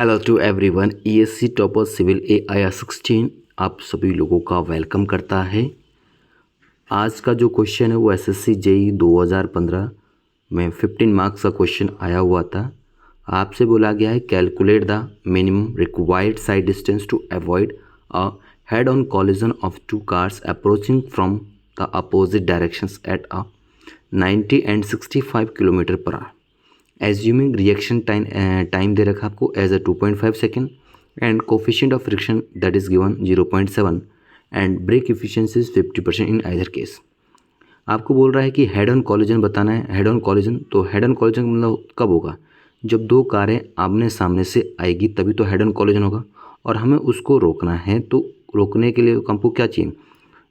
Hello to everyone, ESC topper civil AIR 16 आप सभी लोगों का वेलकम करता है। आज का जो क्वेश्चन है वो एसएससी जेई 2015 में 15 मार्क्स का क्वेश्चन आया हुआ था। आपसे बोला गया है calculate the minimum required side distance to avoid a head on collision of two cars approaching from the opposite directions at a 90 and 65 kilometre per hour. Assuming reaction time दे रखा आपको as a 2.5 second and coefficient of friction that is given 0.7 and brake efficiency 50% in either case. आपको बोल रहा है कि head on collision बताना है। हेड ऑन कॉलिजन, तो हेड ऑन कॉलिजन मतलब कब होगा? जब दो कारें आमने सामने से आएगी तभी तो हेड ऑन कॉलिजन होगा, और हमें उसको रोकना है। तो रोकने के लिए हमको क्या चाहिए?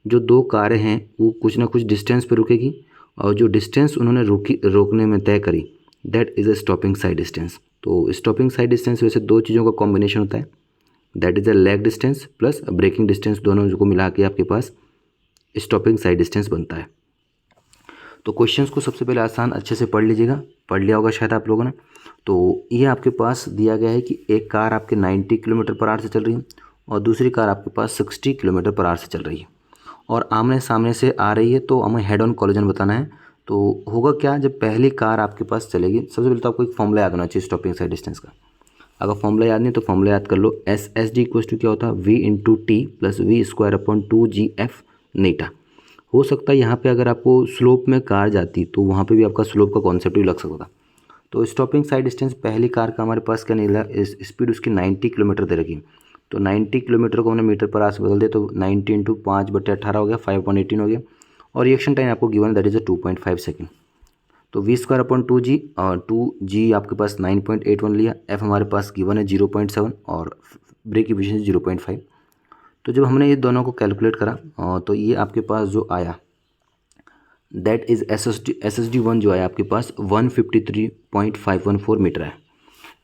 जो दो कारें हैं वो कुछ ना कुछ डिस्टेंस पे रुकेगी, और जो डिस्टेंस उन्होंने रोकने में तय करी that is a stopping sight distance. तो स्टॉपिंग साइड डिस्टेंस वैसे दो चीज़ों का कॉम्बिनेशन होता है, that is a lag distance plus braking distance, दोनों को मिला के आपके पास स्टॉपिंग साइड डिस्टेंस बनता है। तो क्वेश्चंस को सबसे पहले आसान अच्छे से पढ़ लीजिएगा, पढ़ लिया होगा शायद आप लोगों ने। तो ये आपके पास दिया गया है कि एक कार आपके 90 किलोमीटर पर आवर से चल रही है और दूसरी कार आपके पास 60 किलोमीटर पर आवर से चल रही है और आमने सामने से आ रही है, तो हमें हेड ऑन कॉलिजन बताना है। तो होगा क्या, जब पहली कार आपके पास चलेगी, सबसे पहले तो आपको एक फॉर्मूला याद होना चाहिए स्टॉपिंग साइड डिस्टेंस का। अगर फॉर्मूला याद नहीं तो फॉर्मूला याद कर लो। SSD इक्वल टू क्या होता है? V/T + V²/2GF नीटा। हो सकता है यहाँ पे अगर आपको स्लोप में कार जाती तो वहाँ पे भी आपका स्लोप का कॉन्सेप्ट भी लग सकता था। तो स्टॉपिंग साइड डिस्टेंस पहली कार का हमारे पास क्या निकला? स्पीड उसकी 90 किलोमीटर दे रखी। तो 90 किलोमीटर को हमने मीटर पर आवर से बदल दिया, तो 90 × 5/18 हो गया, 5.18 हो गया। और रिएक्शन टाइम आपको given that is a 2.5 second. तो V²/2G और 2G आपके पास 9.81 लिया। F हमारे पास गिवन है 0.7 और ब्रेक इफिशिएंसी 0.5। तो जब हमने ये दोनों को कैलकुलेट करा तो ये आपके पास जो आया दैट इज़ SSD1 जो आया आपके पास 153.514 मीटर है।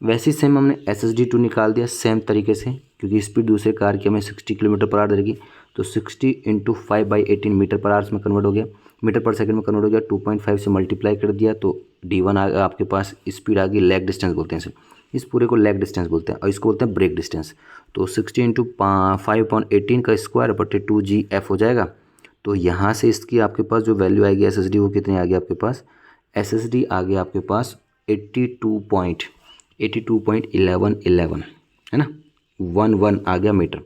वैसे ही सेम हमने SSD2 निकाल दिया सेम तरीके से, क्योंकि स्पीड दूसरे कार की हमें 60 किलोमीटर पर आवर देगी। तो 60 × 5/18 मीटर पर आवर्स में कन्वर्ट हो गया, मीटर पर सेकंड में कन्वर्ट हो गया। 2.5 से मल्टीप्लाई कर दिया तो D1 आ गया आपके पास। स्पीड आ गई, लैग डिस्टेंस बोलते हैं इसे, इस पूरे को लैग डिस्टेंस बोलते हैं और इसको बोलते हैं ब्रेक डिस्टेंस। तो 60 × 5/18 का स्क्वायर बटे 2GF हो जाएगा। तो यहाँ से इसकी आपके पास जो वैल्यू आएगी SSD वो कितनी आ गई आपके पास? SSD आ गया आपके पास 82.1111 है ना, 11 आ गया मीटर।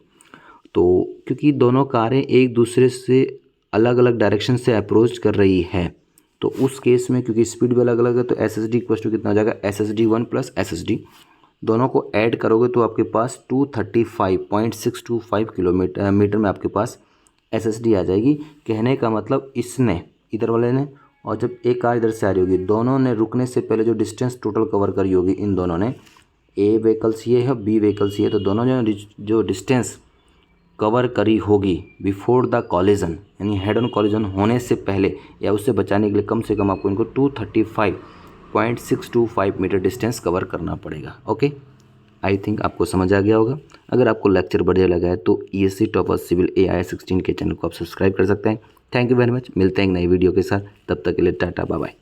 तो क्योंकि दोनों कारें एक दूसरे से अलग अलग डायरेक्शन से अप्रोच कर रही है, तो उस केस में क्योंकि स्पीड भी अलग अलग है तो SSD इक्वल टू कितना हो जाएगा? SSD1 + SSD, दोनों को ऐड करोगे तो आपके पास 235.625 किलोमीटर मीटर में आपके पास SSD आ जाएगी। कहने का मतलब इसने, इधर वाले ने, और जब एक कार इधर से आ रही होगी, दोनों ने रुकने से पहले जो डिस्टेंस टोटल कवर करी होगी इन दोनों ने, A व्हीकल्स ये है, B व्हीकल्स ये है, तो दोनों जो डिस्टेंस कवर करी होगी बिफोर द कॉलिजन, यानी हेड ऑन कॉलिजन होने से पहले या उससे बचाने के लिए कम से कम आपको इनको 235.625 मीटर डिस्टेंस कवर करना पड़ेगा। ओके, आई थिंक आपको समझ आ गया होगा। अगर आपको लेक्चर बढ़िया लगा है तो ESC टॉपर सिविल AIR 16 के चैनल को आप सब्सक्राइब कर सकते हैं। Thank you very much. मिलते हैं एक नई वीडियो के साथ, तब तक के लिए टाटा बाय बाय।